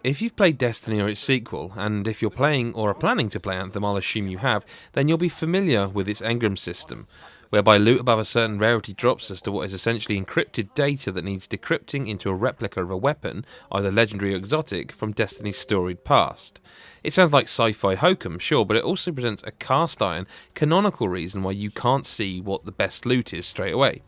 If you've played Destiny or its sequel, and if you're playing or are planning to play Anthem, I'll assume you have, then you'll be familiar with its engram system, whereby loot above a certain rarity drops us to what is essentially encrypted data that needs decrypting into a replica of a weapon, either legendary or exotic, from Destiny's storied past. It sounds like sci-fi hokum, sure, but it also presents a cast-iron, canonical reason why you can't see what the best loot is straight away.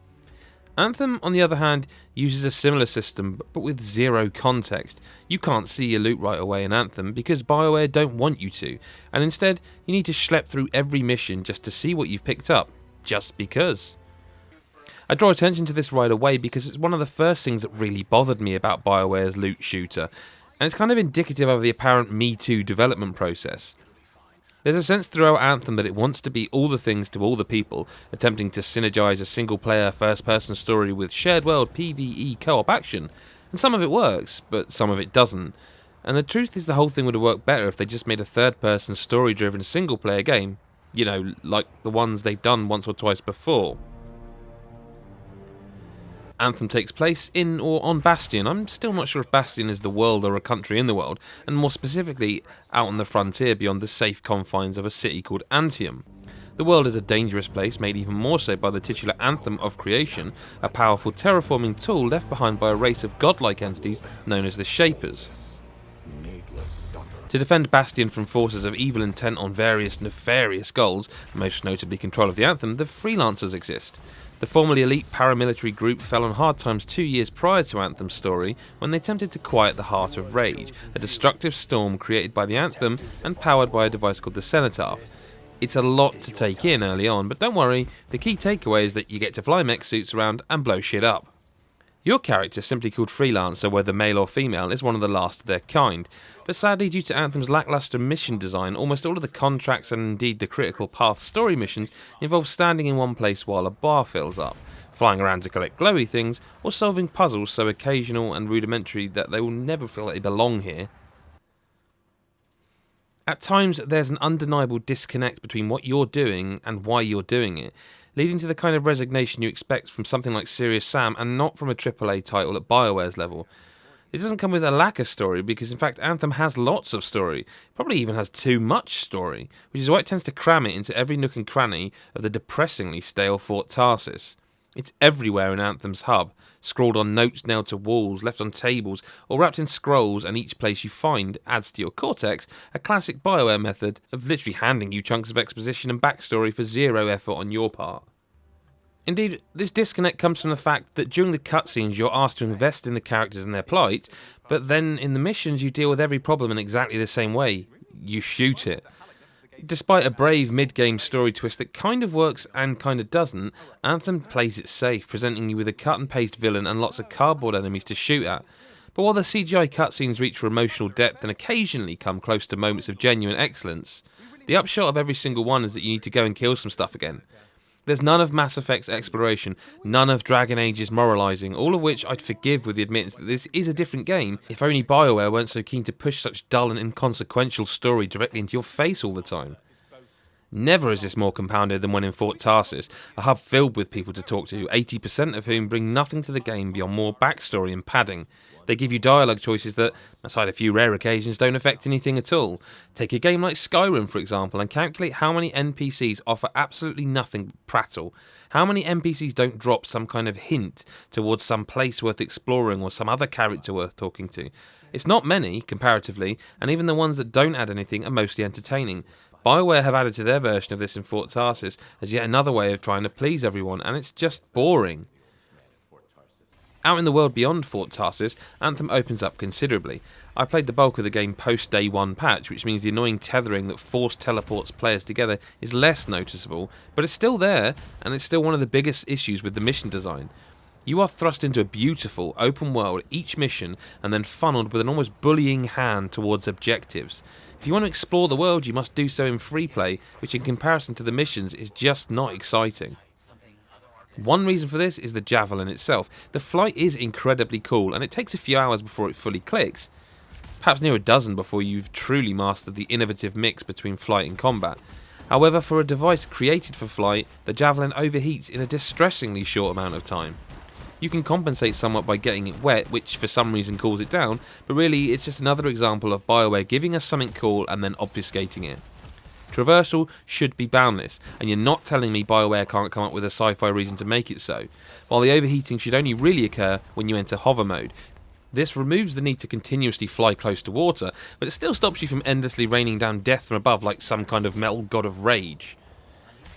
Anthem, on the other hand, uses a similar system, but with zero context. You can't see your loot right away in Anthem because BioWare don't want you to, and instead you need to schlep through every mission just to see what you've picked up, just because. I draw attention to this right away because it's one of the first things that really bothered me about BioWare's loot shooter, and it's kind of indicative of the apparent Me Too development process. There's a sense throughout Anthem that it wants to be all the things to all the people, attempting to synergize a single-player, first-person story with shared world PvE co-op action, and some of it works, but some of it doesn't. And the truth is the whole thing would have worked better if they just made a third-person, story-driven single-player game, you know, like the ones they've done once or twice before. Anthem takes place in or on Bastion. I'm still not sure if Bastion is the world or a country in the world, and more specifically, out on the frontier beyond the safe confines of a city called Anthem. The world is a dangerous place, made even more so by the titular Anthem of Creation, a powerful terraforming tool left behind by a race of godlike entities known as the Shapers. To defend Bastion from forces of evil intent on various nefarious goals, most notably control of the Anthem, the Freelancers exist. The formerly elite paramilitary group fell on hard times 2 years prior to Anthem's story when they attempted to quiet the Heart of Rage, a destructive storm created by the Anthem and powered by a device called the Cenotaph. It's a lot to take in early on, but don't worry, the key takeaway is that you get to fly mech suits around and blow shit up. Your character, simply called Freelancer, whether male or female, is one of the last of their kind, but sadly due to Anthem's lackluster mission design, almost all of the contracts and indeed the critical path story missions involve standing in one place while a bar fills up, flying around to collect glowy things, or solving puzzles so occasional and rudimentary that they will never feel like they belong here. At times there's an undeniable disconnect between what you're doing and why you're doing it, leading to the kind of resignation you expect from something like Serious Sam and not from a AAA title at BioWare's level. It doesn't come with a lack of story because in fact Anthem has lots of story, probably even has too much story, which is why it tends to cram it into every nook and cranny of the depressingly stale Fort Tarsis. It's everywhere in Anthem's hub, scrawled on notes nailed to walls, left on tables, or wrapped in scrolls, and each place you find adds to your cortex, a classic BioWare method of literally handing you chunks of exposition and backstory for zero effort on your part. Indeed, this disconnect comes from the fact that during the cutscenes you're asked to invest in the characters and their plight, but then in the missions you deal with every problem in exactly the same way. You shoot it. Despite a brave mid-game story twist that kind of works and kind of doesn't, Anthem plays it safe, presenting you with a cut-and-paste villain and lots of cardboard enemies to shoot at. But while the CGI cutscenes reach for emotional depth and occasionally come close to moments of genuine excellence, the upshot of every single one is that you need to go and kill some stuff again. There's none of Mass Effect's exploration, none of Dragon Age's moralising, all of which I'd forgive with the admittance that this is a different game, if only BioWare weren't so keen to push such dull and inconsequential story directly into your face all the time. Never is this more compounded than when in Fort Tarsis, a hub filled with people to talk to, 80% of whom bring nothing to the game beyond more backstory and padding. They give you dialogue choices that, aside a few rare occasions, don't affect anything at all. Take a game like Skyrim, for example, and calculate how many NPCs offer absolutely nothing but prattle. How many NPCs don't drop some kind of hint towards some place worth exploring or some other character worth talking to? It's not many, comparatively, and even the ones that don't add anything are mostly entertaining. BioWare have added to their version of this in Fort Tarsis as yet another way of trying to please everyone, and it's just boring. Out in the world beyond Fort Tarsis, Anthem opens up considerably. I played the bulk of the game post Day 1 patch, which means the annoying tethering that forced teleports players together is less noticeable, but it's still there, and it's still one of the biggest issues with the mission design. You are thrust into a beautiful, open world each mission, and then funneled with an almost bullying hand towards objectives. If you want to explore the world, you must do so in free play, which in comparison to the missions is just not exciting. One reason for this is the Javelin itself. The flight is incredibly cool, and it takes a few hours before it fully clicks. Perhaps near a dozen before you've truly mastered the innovative mix between flight and combat. However, for a device created for flight, the Javelin overheats in a distressingly short amount of time. You can compensate somewhat by getting it wet, which for some reason cools it down, but really it's just another example of BioWare giving us something cool and then obfuscating it. Traversal should be boundless, and you're not telling me BioWare can't come up with a sci-fi reason to make it so, while the overheating should only really occur when you enter hover mode. This removes the need to continuously fly close to water, but it still stops you from endlessly raining down death from above like some kind of metal god of rage.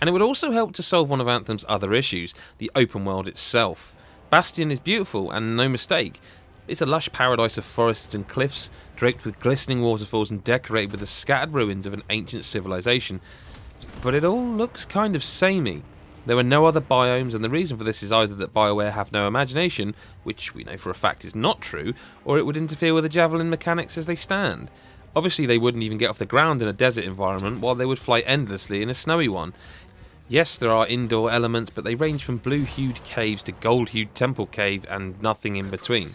And it would also help to solve one of Anthem's other issues, the open world itself. Bastion is beautiful, and no mistake. It's a lush paradise of forests and cliffs, draped with glistening waterfalls and decorated with the scattered ruins of an ancient civilization. But it all looks kind of samey. There are no other biomes, and the reason for this is either that BioWare have no imagination, which we know for a fact is not true, or it would interfere with the javelin mechanics as they stand. Obviously they wouldn't even get off the ground in a desert environment, while they would fly endlessly in a snowy one. Yes, there are indoor elements, but they range from blue-hued caves to gold-hued temple cave and nothing in between.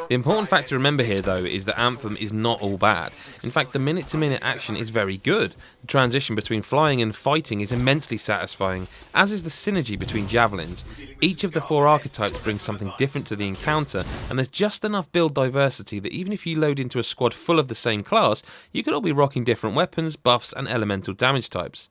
The important fact to remember here, though, is that Anthem is not all bad. In fact, the minute-to-minute action is very good. The transition between flying and fighting is immensely satisfying, as is the synergy between javelins. Each of the 4 archetypes brings something different to the encounter, and there's just enough build diversity that even if you load into a squad full of the same class, you could all be rocking different weapons, buffs, and elemental damage types.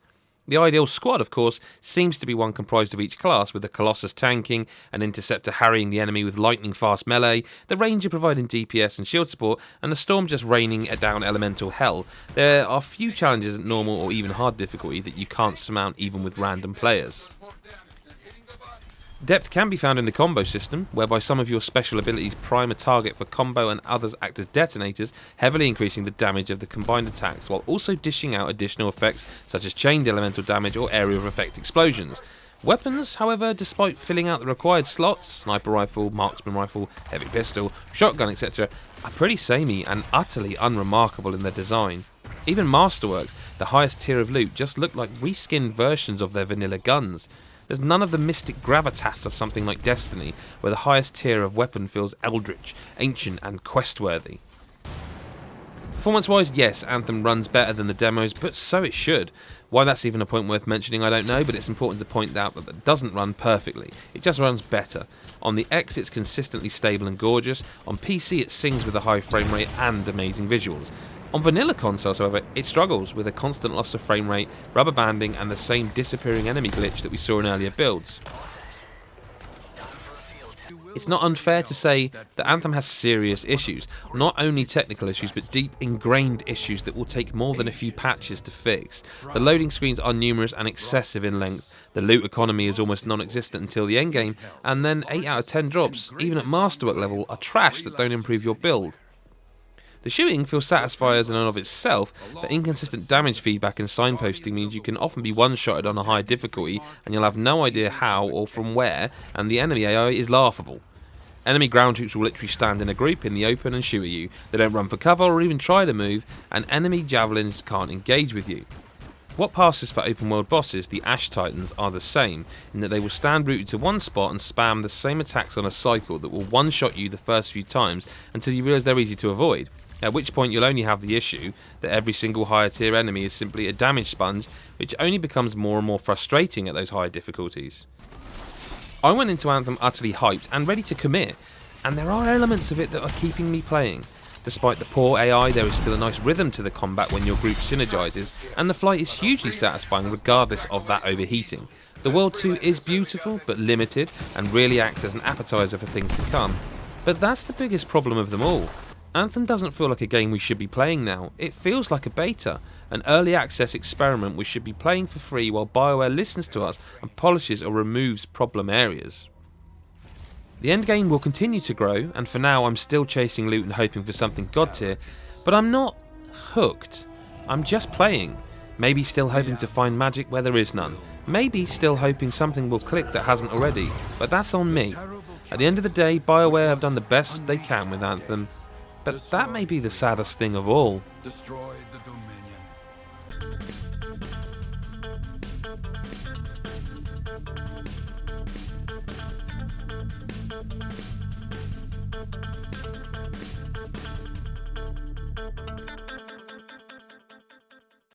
The ideal squad, of course, seems to be one comprised of each class, with the Colossus tanking, an Interceptor harrying the enemy with lightning-fast melee, the Ranger providing DPS and shield support, and the Storm just raining down elemental hell. There are few challenges at normal or even hard difficulty that you can't surmount even with random players. Depth can be found in the combo system, whereby some of your special abilities prime a target for combo and others act as detonators, heavily increasing the damage of the combined attacks, while also dishing out additional effects such as chained elemental damage or area of effect explosions. Weapons, however, despite filling out the required slots, sniper rifle, marksman rifle, heavy pistol, shotgun, etc., are pretty samey and utterly unremarkable in their design. Even Masterworks, the highest tier of loot, just look like reskinned versions of their vanilla guns. There's none of the mystic gravitas of something like Destiny, where the highest tier of weapon feels eldritch, ancient and quest-worthy. Performance-wise, yes, Anthem runs better than the demos, but so it should. Why that's even a point worth mentioning I don't know, but it's important to point out that it doesn't run perfectly, it just runs better. On the X it's consistently stable and gorgeous, on PC it sings with a high frame rate and amazing visuals. On vanilla consoles, however, it struggles with a constant loss of frame rate, rubber banding, and the same disappearing enemy glitch that we saw in earlier builds. It's not unfair to say that Anthem has serious issues, not only technical issues, but deep ingrained issues that will take more than a few patches to fix. The loading screens are numerous and excessive in length, the loot economy is almost non-existent until the endgame, and then 8 out of 10 drops, even at Masterwork level, are trash that don't improve your build. The shooting feels satisfying in and of itself, but inconsistent damage feedback and signposting means you can often be one-shotted on a high difficulty and you'll have no idea how or from where, and the enemy AI is laughable. Enemy ground troops will literally stand in a group in the open and shoot at you. They don't run for cover or even try to move, and enemy javelins can't engage with you. What passes for open world bosses, the Ash Titans, are the same, in that they will stand rooted to one spot and spam the same attacks on a cycle that will one-shot you the first few times until you realise they're easy to avoid. At which point you'll only have the issue that every single higher tier enemy is simply a damage sponge, which only becomes more and more frustrating at those higher difficulties. I went into Anthem utterly hyped and ready to commit, and there are elements of it that are keeping me playing. Despite the poor AI, there is still a nice rhythm to the combat when your group synergizes, and the flight is hugely satisfying regardless of that overheating. The world too is beautiful but limited, and really acts as an appetizer for things to come. But that's the biggest problem of them all. Anthem doesn't feel like a game we should be playing now, it feels like a beta, an early access experiment we should be playing for free while BioWare listens to us and polishes or removes problem areas. The endgame will continue to grow, and for now I'm still chasing loot and hoping for something god tier, but I'm not hooked, I'm just playing, maybe still hoping to find magic where there is none, maybe still hoping something will click that hasn't already, but that's on me. At the end of the day, BioWare have done the best they can with Anthem. But that may be the saddest thing of all. Destroy the Dominion.